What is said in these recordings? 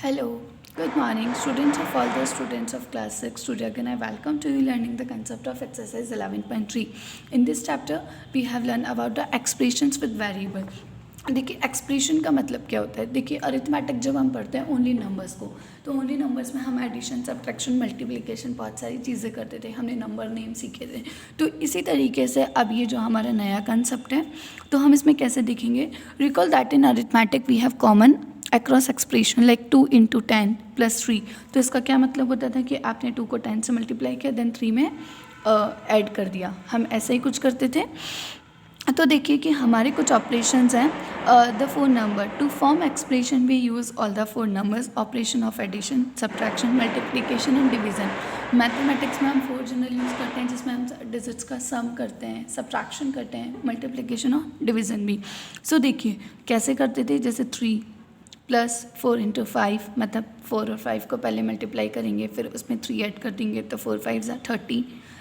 Hello, good morning, students of all the students of class 6. Today again I welcome to you learning the concept of exercise 11.3. In this chapter we have learned about the expressions with variable. देखिए expression का मतलब क्या होता है। देखिए arithmetic जब हम पढ़ते हैं ओनली नंबर्स को, तो ओनली नंबर्स में हम एडिशन, सब्ट्रैक्शन, मल्टीप्लिकेशन बहुत सारी चीज़ें करते थे, हमने नंबर नेम सीखे थे। तो इसी तरीके से अब ये जो हमारा नया कंसेप्ट है तो हम इसमें कैसे देखेंगे। Recall that in arithmetic we have common across expression like 2 × 10 + 3। तो इसका क्या मतलब होता था कि आपने 2 को 10 से मल्टीप्लाई किया, देन 3 में ऐड कर दिया, हम ऐसे ही कुछ करते थे। तो देखिए कि हमारे कुछ ऑपरेशंस हैं। The 4 number to form expression we use all the 4 numbers, operation of addition, subtraction, multiplication and division. Mathematics में हम 4 जनरल यूज़ करते हैं जिसमें हम डिजिट्स का सम करते हैं, सब्ट्रैक्शन करते हैं, मल्टीप्लिकेशन और डिवीज़न भी। सो देखिए कैसे करते थे, जैसे 3 + 4 × 5, मतलब 4 और 5 को पहले मल्टीप्लाई करेंगे, फिर उसमें 3 ऐड कर देंगे तो 4 × 5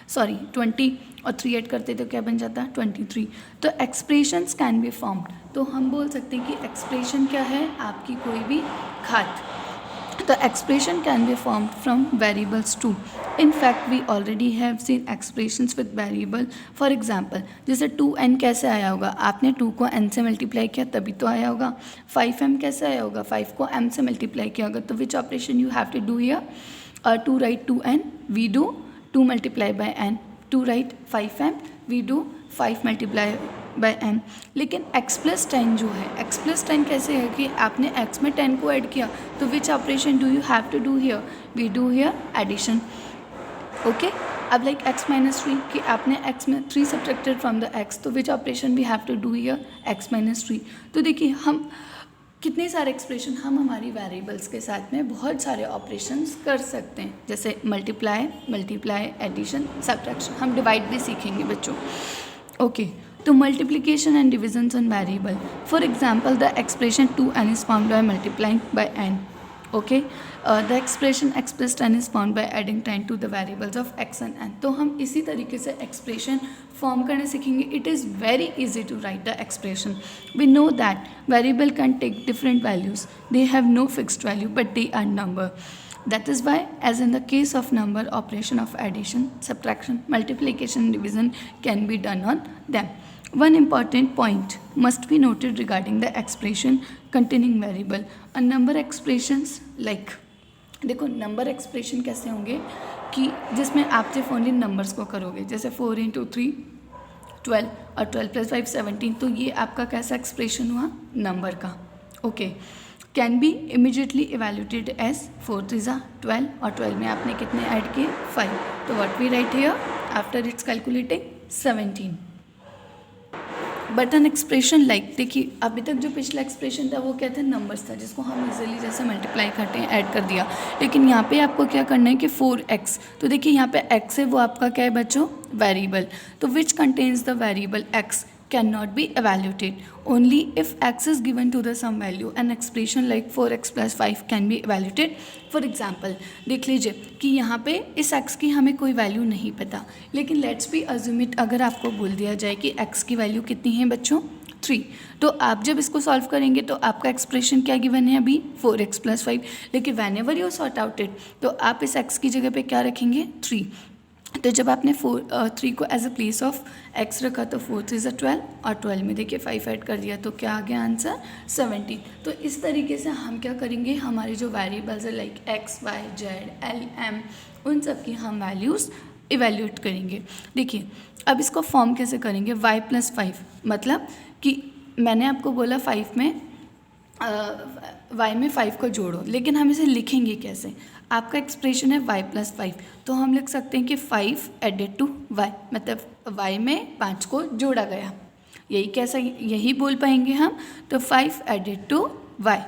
= 20 और 3 ऐड करते तो क्या बन जाता है 23। तो एक्सप्रेशंस कैन बी फॉर्म्ड। तो हम बोल सकते हैं कि एक्सप्रेशन क्या है, आपकी कोई भी घात। तो expression can be formed from variables too. In fact we already have seen expressions with variable. For example जैसे 2n कैसे आया होगा, आपने 2 को n से मल्टीप्लाई किया तभी तो आया होगा। 5m कैसे आया होगा, 5 को m से मल्टीप्लाई किया होगा। तो which operation you have to do here, to write 2n we do 2 × n, to write 5m we do 5 × n। लेकिन x + 10 जो है, x + 10 कैसे है कि आपने x में 10 को ऐड किया, तो which operation do you have to do here, we do here addition. Okay, अब लाइक x - 3 कि आपने x में 3 सब्ट्रैक्टेड फ्रॉम द x, तो which operation we have to do here x - 3। तो देखिए हम कितने सारे एक्सप्रेशन हम हमारी वेरिएबल्स के साथ में बहुत सारे ऑपरेशंस कर सकते हैं, जैसे मल्टीप्लाई, एडिशन, सब्ट्रैक्शन। हम डिवाइड भी सीखेंगे बच्चों। ओके, तो multiplication and divisions on variable. For example the expression 2n is found by multiplying by n। Okay, the expression x + 10 is found by adding 10 to the variables of x and n। तो हम इसी तरीके से expression form करने सीखेंगे। It is very easy to write the expression. We know that variable can take different values, they have no fixed value but they are number. That is why, as in the case of number, operation of addition, subtraction, multiplication, division can be done on them. One important point must be noted regarding the expression containing variable. A number expressions like, देखो number expression कैसे होंगे कि जिसमें आप सिर्फ only numbers को करोगे, जैसे 4 × 3 12 और 12 + 5 17। तो ये आपका कैसा एक्सप्रेशन हुआ, नंबर का। Okay, can be immediately evaluated as 4 × 3 = 12 और 12 में आपने कितने ऐड किए 5। तो what we write here after it's calculating 17। But an expression like, देखिए अभी तक जो पिछला एक्सप्रेशन था वो क्या था, नंबर्स था जिसको हम इजीली जैसे मल्टीप्लाई करते हैं ऐड कर दिया। लेकिन यहाँ पे आपको क्या करना है कि 4x, तो देखिए यहाँ पे x है वो आपका क्या है बच्चों, वेरिएबल। तो which contains the variable x cannot be evaluated only if x is given to the some value. An expression like 4x + 5 can be evaluated. For example, देख लीजिए कि यहाँ पे इस x की हमें कोई वैल्यू नहीं पता, लेकिन लेट्स बी अज्यूम इट, अगर आपको बोल दिया जाए कि x की वैल्यू कितनी है बच्चों 3, तो आप जब इसको सॉल्व करेंगे तो आपका एक्सप्रेशन क्या गिवन है अभी 4x + 5। लेकिन van ever you sort out it, तो आप इस x की जगह पे क्या रखेंगे 3। तो जब आपने 3 को as a place of x रखा तो 4 × 3 = 12 और 12 में देखिए 5 ऐड कर दिया तो क्या आ गया आंसर 17। तो इस तरीके से हम क्या करेंगे, हमारे जो वेरिएबल्स है like x, y, z, l, m, उन सब की हम वैल्यूज़ इवेल्यूएट करेंगे। देखिए अब इसको फॉर्म कैसे करेंगे, y + 5, मतलब कि मैंने आपको बोला 5 में y में 5 को जोड़ो, लेकिन हम इसे लिखेंगे कैसे। आपका एक्सप्रेशन है y + 5, तो हम लिख सकते हैं कि 5 एडेड टू y, मतलब y में 5 को जोड़ा गया। यही कैसा, यही बोल पाएंगे हम। तो 5 एडेड टू y,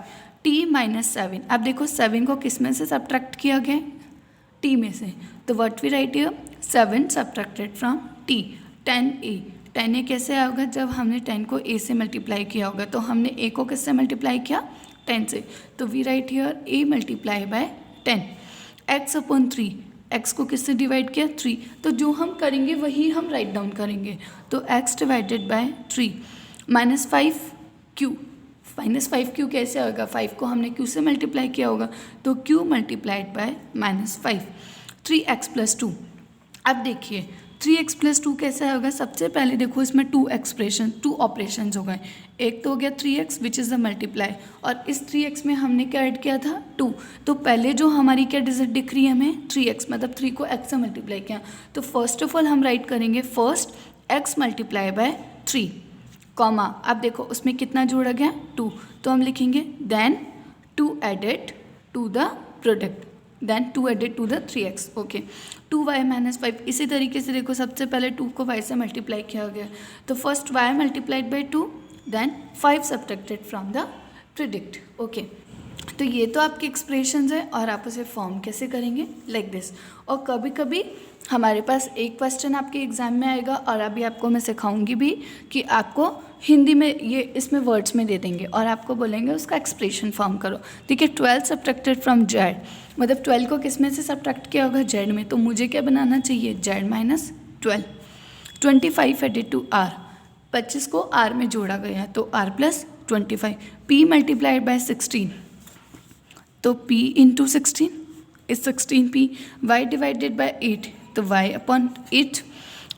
t - 7। अब देखो 7 को किस में से सब्ट्रैक्ट किया गया, t में से। तो what we write here 7 subtracted from t। 10a, 10a कैसे आएगा, जब हमने 10 को a से मल्टीप्लाई किया होगा। तो हमने a को किससे मल्टीप्लाई किया 10 से, तो we write here a × 10। x/3, x को किससे डिवाइड किया 3, तो जो हम करेंगे वही हम राइट डाउन करेंगे। तो x / 3 -5 q, -5 क्यू कैसे होगा, 5 को हमने क्यू से मल्टीप्लाई किया होगा, तो क्यू मल्टीप्लाइड बाय -5, 3x + 2। अब देखिए 3x + 2 कैसे होगा, सबसे पहले देखो इसमें 2 ऑपरेशंस हो गए। एक तो हो गया 3x which is the multiply, और इस 3x में हमने क्या ऐड किया था 2, तो पहले जो हमारी क्या डिजिट दिख रही है हमें 3x, मतलब 3 को x से मल्टीप्लाई किया। तो फर्स्ट ऑफ ऑल हम राइट करेंगे first x multiply by 3, comma, अब देखो उसमें कितना जोड़ा गया 2, तो हम लिखेंगे then 2 added to the product, then 2 added to the 3x, okay. 2y - 5, इसी तरीके से देखो सबसे पहले 2 को y से मल्टीप्लाई किया गया, तो first y multiplied by 2, then 5 subtracted from the product, okay. तो ये तो आपकी एक्सप्रेशंस है, और आप उसे फॉर्म कैसे करेंगे, लाइक दिस। और कभी कभी हमारे पास एक क्वेश्चन आपके एग्जाम में आएगा, और अभी आपको मैं सिखाऊंगी भी कि आपको हिंदी में ये इसमें वर्ड्स में दे देंगे, और आपको बोलेंगे उसका एक्सप्रेशन फॉर्म करो। ठीक है, 12 सब्ट्रैक्टेड फ्रॉम जेड, मतलब 12 को किस में से सब्ट्रैक्ट किया होगा, जेड में, तो मुझे क्या बनाना चाहिए, z minus 12। 25 added to r, 25 को आर में जोड़ा गया, तो r plus 25। P multiplied by 16, तो p into 16 is 16p। y divided by 8, तो y upon 8।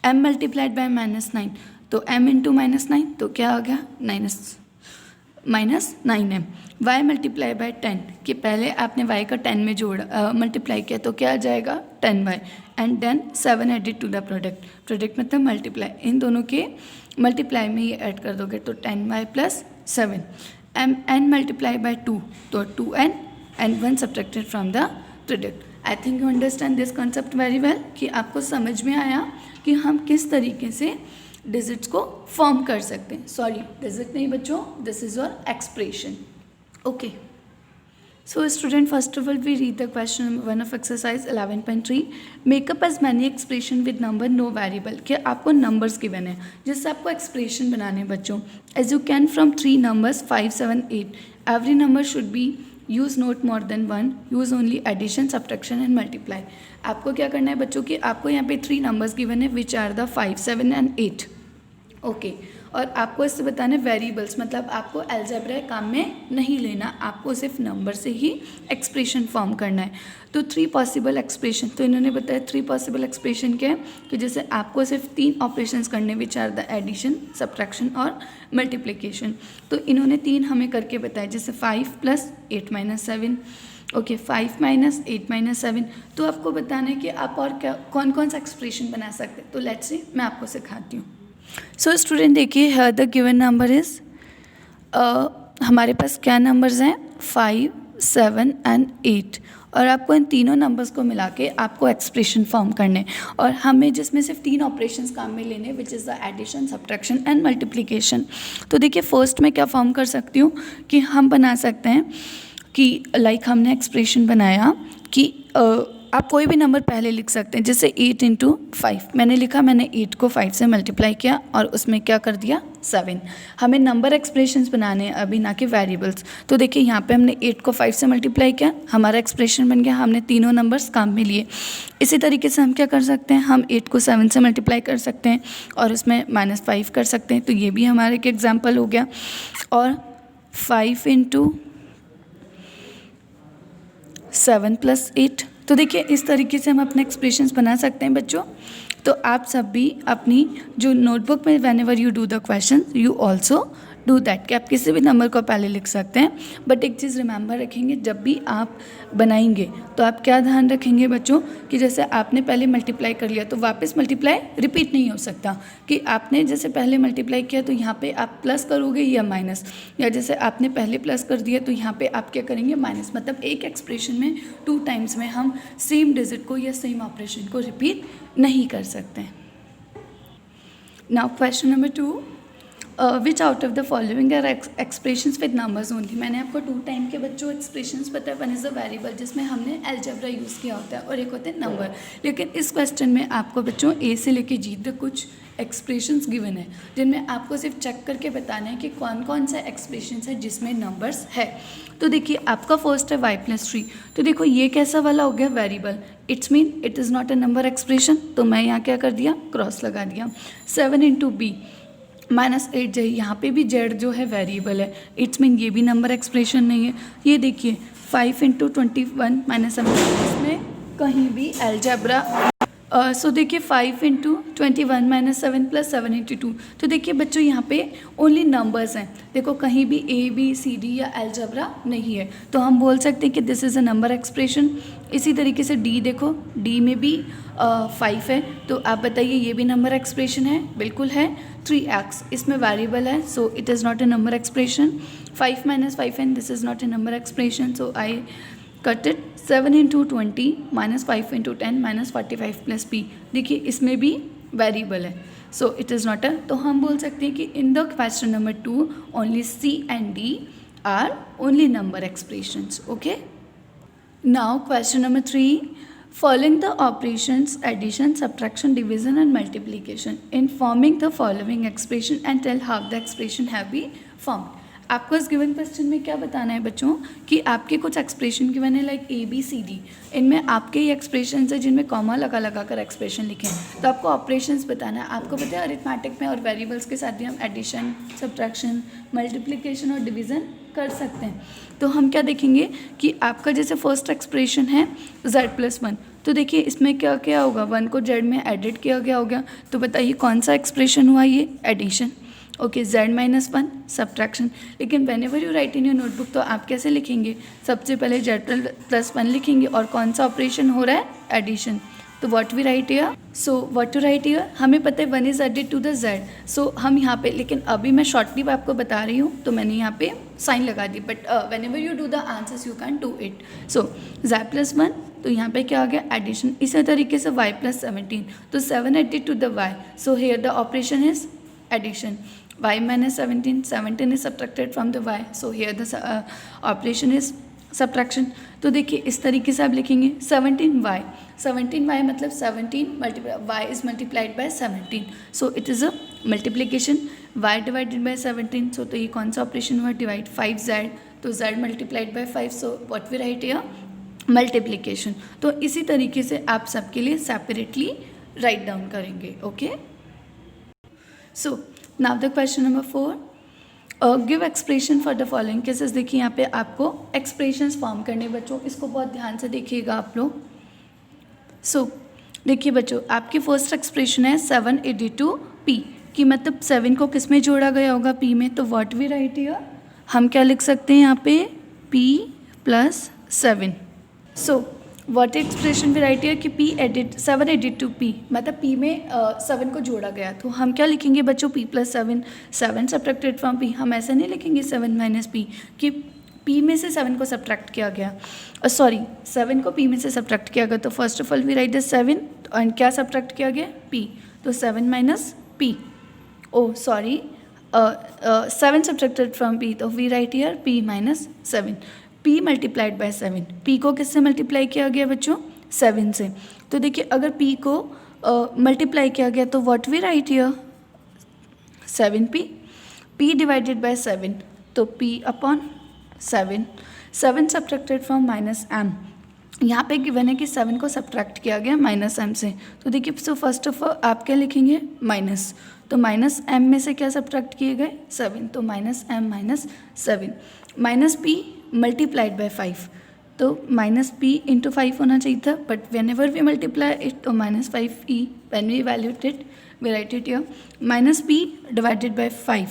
m multiplied by -9, तो m इंटू -9, तो क्या हो गया -9m। y मल्टीप्लाई बाय 10, कि पहले आपने y का 10 में जोड़ा मल्टीप्लाई किया, तो क्या आ जाएगा 10y, and then 7 added to the product, product मतलब मल्टीप्लाई, इन दोनों के मल्टीप्लाई में ये ऐड कर दोगे, तो 10y + 7। n मल्टीप्लाई बाय 2, तो 2n and 1 subtracted from the product. I think you understand this concept very well, कि आपको समझ में आया कि हम किस तरीके से डिजिट्स को फॉर्म कर सकते हैं। सॉरी, डिजिट नहीं बच्चों, this is your expression, okay. So student, first of all we read the question number 1 of exercise 11.3, make up as many expression with number no variable, कि आपको numbers given है जिससे आपको expression बनाने हैं बच्चों। as you can from 3 numbers 5, 7, 8, every number should be use not more than 1, use only addition, subtraction and multiply। आपको क्या करना है बच्चों कि आपको यहाँ पे 3 numbers given है which are the 5, 7 and 8, okay. और आपको इससे बताना है वेरिएबल्स, मतलब आपको अलजेब्रा काम में नहीं लेना, आपको सिर्फ नंबर से ही एक्सप्रेशन फॉर्म करना है। तो 3 पॉसिबल एक्सप्रेशन, तो इन्होंने बताया 3 पॉसिबल एक्सप्रेशन क्या है कि जैसे आपको सिर्फ 3 ऑपरेशंस करने which are the addition, subtraction और मल्टीप्लिकेशन। तो इन्होंने 3 हमें करके बताया, जैसे 5 + 8 - 7, ओके, 5 - 8 - 7। तो आपको बताना है कि आप और क्या कौन कौन सा एक्सप्रेशन बना सकते हैं। तो लेट्स सी, मैं आपको सिखाती हूँ। सो स्टूडेंट देखिए, here the given number is, हमारे पास क्या नंबर्स हैं 5, 7 एंड 8, और आपको इन तीनों नंबर्स को मिला के आपको एक्सप्रेशन फॉर्म करने, और हमें जिसमें सिर्फ 3 ऑपरेशंस काम में लेने which is the addition, subtraction and multiplication. तो देखिए फर्स्ट में क्या फॉर्म कर सकती हूँ कि हम बना सकते हैं कि लाइक हमने एक्सप्रेशन बनाया कि आप कोई भी नंबर पहले लिख सकते हैं, जैसे 8 × 5 मैंने लिखा, मैंने 8 को 5 से मल्टीप्लाई किया और उसमें क्या कर दिया 7। हमें नंबर एक्सप्रेशंस बनाने हैं अभी, ना कि वेरिएबल्स। तो देखिए यहाँ पे हमने 8 को 5 से मल्टीप्लाई किया, हमारा एक्सप्रेशन बन गया, हमने तीनों नंबर्स काम में लिए। इसी तरीके से हम क्या कर सकते हैं, हम 8 को 7 से मल्टीप्लाई कर सकते हैं और उसमें -5 कर सकते हैं, तो ये भी हमारे एक एग्जाम्पल हो गया। और 5 × 7 + 8, तो देखिए इस तरीके से हम अपने एक्सप्रेशंस बना सकते हैं बच्चों। तो आप सब भी अपनी जो नोटबुक में whenever you do the question you also do that, कि आप किसी भी नंबर को पहले लिख सकते हैं। बट एक चीज़ रिमेंबर रखेंगे, जब भी आप बनाएंगे तो आप क्या ध्यान रखेंगे बच्चों कि जैसे आपने पहले मल्टीप्लाई कर लिया तो वापस मल्टीप्लाई रिपीट नहीं हो सकता, कि आपने जैसे पहले मल्टीप्लाई किया तो यहाँ पे आप प्लस करोगे या माइनस, या जैसे आपने पहले प्लस कर दिया तो यहाँ पे आप क्या करेंगे माइनस। मतलब एक एक्सप्रेशन में 2 टाइम्स में हम सेम डिजिट को या सेम ऑपरेशन को रिपीट नहीं कर सकते। Now question number 2, which out of the following are expressions with numbers only. मैंने आपको 2 टाइम के बच्चों एक्सप्रेशंस बताया, वन इज़ अ वेरिएबल जिसमें हमने अलजेब्रा यूज़ किया होता है और एक होते हैं नंबर। लेकिन इस क्वेश्चन में आपको बच्चों ए से लेके जी तक कुछ एक्सप्रेशंस गिवन है जिनमें आपको सिर्फ चेक करके बताना है कि कौन कौन सा एक्सप्रेशंस है जिसमें नंबर्स है। तो देखिए आपका फर्स्ट है y + 3, तो देखो ये कैसा वाला हो गया variable, it's mean it is not a number expression, तो मैं यहाँ क्या कर दिया क्रॉस लगा दिया। 7 × b, -8 जेड, यहाँ पे भी जेड जो है वेरिएबल है, इट्स मीन ये भी नंबर एक्सप्रेशन नहीं है। ये देखिए 5 × 21 - 7, इसमें कहीं भी अलजेब्रा सो देखिए 5 × 21 - 7 + 7 × 2, तो देखिए बच्चों यहाँ पे ओनली नंबर्स हैं, देखो कहीं भी ए बी सी डी या अलजेब्रा नहीं है, तो हम बोल सकते हैं कि this is a number expression. इसी तरीके से डी देखो, डी में भी 5 है, तो आप बताइए ये भी नंबर एक्सप्रेशन है, बिल्कुल है। 3x इसमें वेरिएबल है, so it is not a number expression. 5 - 5 and this is not a number expression, so I cut it. 7 × 20 - 5 × 10 - 45 + p, देखिए इसमें भी वेरिएबल है, so it is not a, तो हम बोल सकते हैं कि in the question number 2 only C and D are only number expressions. Okay, now question number 3, following the operations addition, subtraction, division and multiplication in forming the following expression and tell how the expression have been formed। आपको इस given question में क्या बताना है बच्चों कि आपके कुछ एक्सप्रेशन गिवन है like A B C D, इनमें आपके ही एक्सप्रेशन है जिनमें कॉमा लगा लगा कर एक्सप्रेशन लिखे हैं, तो आपको ऑपरेशंस बताना है। आपको पता है अरिथमेटिक में और वेरिएबल्स के साथ भी हम एडिशन, सब्ट्रैक्शन, मल्टीप्लिकेशन और डिवीज़न कर सकते हैं। तो हम क्या देखेंगे कि आपका जैसे फर्स्ट एक्सप्रेशन है z+1, तो देखिए इसमें क्या क्या होगा, 1 को z में एडिट किया गया होगा, तो बताइए कौन सा एक्सप्रेशन हुआ, ये एडिशन। Okay, z-1 subtraction. लेकिन whenever you write in your notebook तो आप कैसे लिखेंगे, सबसे पहले z+1 लिखेंगे और कौन सा ऑपरेशन हो रहा है, एडिशन। तो what we write here, so what to write here, हमें पता है 1 is added to the z, सो हम यहाँ पे, लेकिन अभी मैं शॉर्टली आपको बता रही हूँ तो मैंने यहाँ पे साइन लगा दी, but whenever you do the answers you can do it. So z+1, तो यहाँ पे क्या आ गया, एडिशन। इसी तरीके से y+17, तो 7 added to the y, so here the operation is addition. y - 17 is subtracted from the y, so here the operation is subtraction। तो देखिए इस तरीके से आप लिखेंगे 17y मतलब 17 y is multiplied by 17, so it is a multiplication। y divided by 17, so तो ये कौन सा ऑपरेशन हुआ, डिवाइड। 5z, तो z multiplied by 5, so what we write here, multiplication. तो इसी तरीके से आप सबके लिए सेपरेटली राइट डाउन करेंगे। Okay, so now the question number 4, give expression for the following cases. देखिए यहाँ पे आपको एक्सप्रेशंस फॉर्म करने बच्चों, इसको बहुत ध्यान से देखिएगा आप लोग। सो देखिए बच्चों, आपकी फर्स्ट एक्सप्रेशन है 782p, कि मतलब 7 को किस में जोड़ा गया होगा, p में, तो व्हाट वी राइट हियर, हम क्या लिख सकते हैं यहाँ पे, p + 7। So what expression we write here कि 7 एडेड टू p, मतलब p में 7 को जोड़ा गया, तो हम क्या लिखेंगे बच्चों, p + 7, 7 सब्ट्रैक्टेड फ्रॉम p, हम ऐसा नहीं लिखेंगे 7 - p कि p में से 7 को सब्ट्रैक्ट किया गया, सॉरी 7 को p में से सब्ट्रैक्ट किया गया, तो first of all we write the 7 and क्या सब्ट्रैक्ट किया गया, p, तो 7 - p, oh sorry 7 subtracted from p, तो we write here p - 7, p multiplied by 7, p को किससे मल्टीप्लाई किया गया बच्चों, 7 से। तो देखिए अगर p को मल्टीप्लाई किया गया तो what we write here, 7p, p divided by 7, तो p/7, 7 सब्ट्रैक्टेड फ्रॉम -m, यहाँ पे गिवन है कि 7 को सब्ट्रैक्ट किया गया -m से, तो देखिए सो फर्स्ट ऑफ ऑल आप क्या लिखेंगे, माइनस, तो -m में से क्या सब्ट्रैक्ट किए गए, 7, तो -m - 7, -p मल्टीप्लाइड बाय 5, तो -p × 5 होना चाहिए था, but whenever we multiply it तो -5e, when we evaluate it we write it here, -p divided by 5,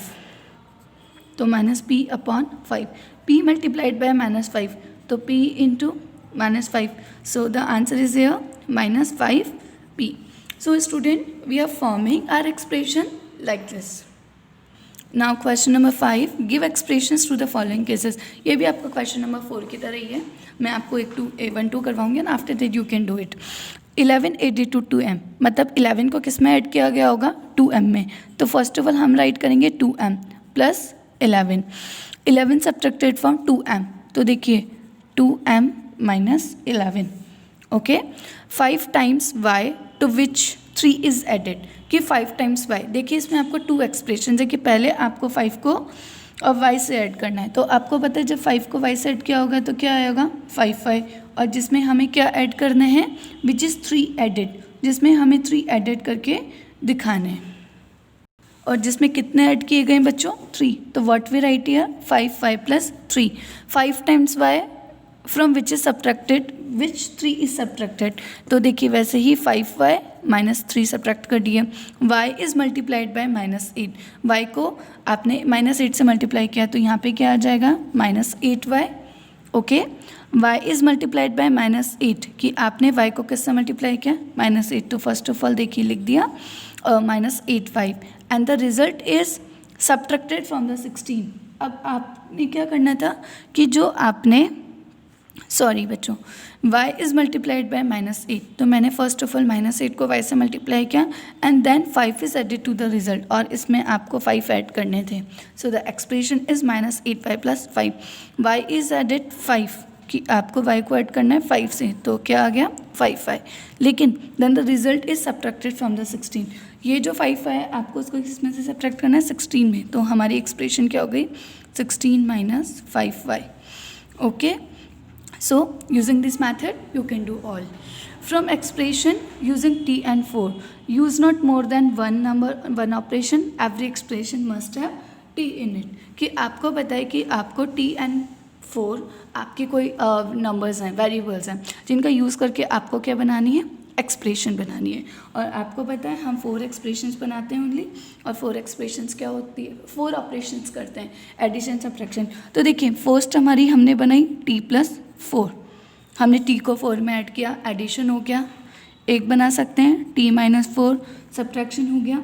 तो -p/5, p मल्टीप्लाइड बाय -5, तो p × -5, so the answer is here -5p। So student, we are forming our expression like this। Now question number 5, give expressions to the following cases। ये भी आपका question number 4 की तरह ही है, मैं आपको 1 2 करवाऊंगी and after that you can do it. 11 added to 2m, मतलब 11 को किस में ऐड किया गया होगा, 2m में, तो फर्स्ट ऑफ ऑल हम राइट करेंगे 2m + 11, 11 सब्ट्रैक्टेड फ्रॉम 2m, तो देखिए 2m - 11। Okay, 5 times y to which 3 is added, कि 5 टाइम्स y, देखिए इसमें आपको 2 एक्सप्रेशन है कि पहले आपको 5 को और y से ऐड करना है, तो आपको पता है जब 5 को y से ऐड किया होगा तो क्या आएगा, 5y, और जिसमें हमें क्या ऐड करना है, विच इज़ 3 एडेड, जिसमें हमें 3 एडेड करके दिखाना है। और जिसमें कितने ऐड किए गए बच्चों 3, तो what we write here 5 y plus 3, 5 times y from which is subtracted, which 3 is subtracted, तो देखिए वैसे ही 5y माइनस 3 सब्ट्रैक्ट कर दिए, y is multiplied by -8, y को आपने -8 से मल्टीप्लाई किया तो यहाँ पे क्या आ जाएगा -8y, okay. y is multiplied by -8 कि आपने y को किससे मल्टीप्लाई किया -8, तो फर्स्ट ऑफ ऑल देखिए लिख दिया -8y and the result is subtracted from the 16। अब आपने क्या करना था कि जो आपने सॉरी बच्चों y इज़ मल्टीप्लाइड बाय -8, तो मैंने फर्स्ट ऑफ ऑल -8 को y से मल्टीप्लाई किया and then 5 is added to the result, और इसमें आपको 5 ऐड करने थे। So the expression is -8y plus 5, y is added 5 कि आपको y को ऐड करना है 5 से, तो क्या आ गया 5y, लेकिन then the result is subtracted from the 16। ये जो 5 है आपको उसको किसमें से सब्ट्रैक्ट करना है 16 में, तो हमारी एक्सप्रेशन क्या हो गई 16 minus 5y, okay. So using this method you can do all. From expression using t and 4, use not more than one operation, every expression must have t in it। कि आपको पता है कि आपको t and 4 आपके कोई numbers हैं, variables हैं, जिनका यूज़ करके आपको क्या बनानी है एक्सप्रेशन बनानी है, और आपको पता है हम 4 एक्सप्रेशंस बनाते हैं ओनली, और 4 एक्सप्रेशंस क्या होती है 4 ऑपरेशंस करते हैं, एडिशन सब्ट्रैक्शन। तो देखिए फर्स्ट हमारी हमने बनाई t प्लस 4, हमने t को 4 में ऐड किया, एडिशन हो गया, एक बना सकते हैं t माइनस 4, सब्ट्रैक्शन हो गया,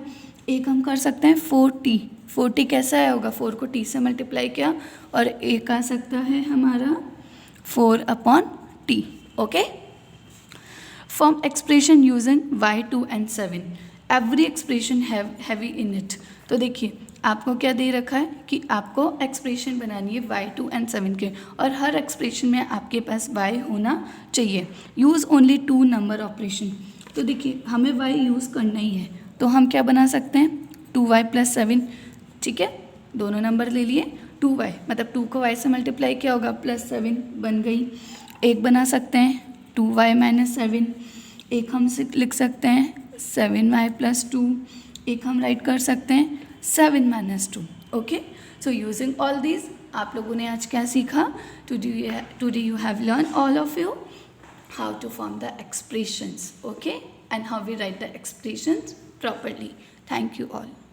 एक हम कर सकते हैं 4t कैसा आया होगा 4 को t से मल्टीप्लाई किया, और एक आ सकता है हमारा 4/t, okay. Form expression using y2 and 7, every expression have heavy in it। तो देखिए आपको क्या दे रखा है कि आपको एक्सप्रेशन बनानी है y2 and 7 के, और हर एक्सप्रेशन में आपके पास y होना चाहिए। यूज़ ओनली 2 नंबर ऑपरेशन, तो देखिए हमें y यूज़ करना ही है, तो हम क्या बना सकते हैं 2y प्लस 7, ठीक है, दोनों नंबर ले लिए, 2y मतलब 2 को y से मल्टीप्लाई किया होगा प्लस 7 बन गई, एक बना सकते हैं 2y माइनस 7, एक हम लिख सकते हैं 7y प्लस 2, एक हम राइट कर सकते हैं 7 minus 2, okay. So using all these आप लोगों ने आज क्या सीखा, today you have learn all of you how to form the expressions, okay, and how we write the expressions properly. Thank you all.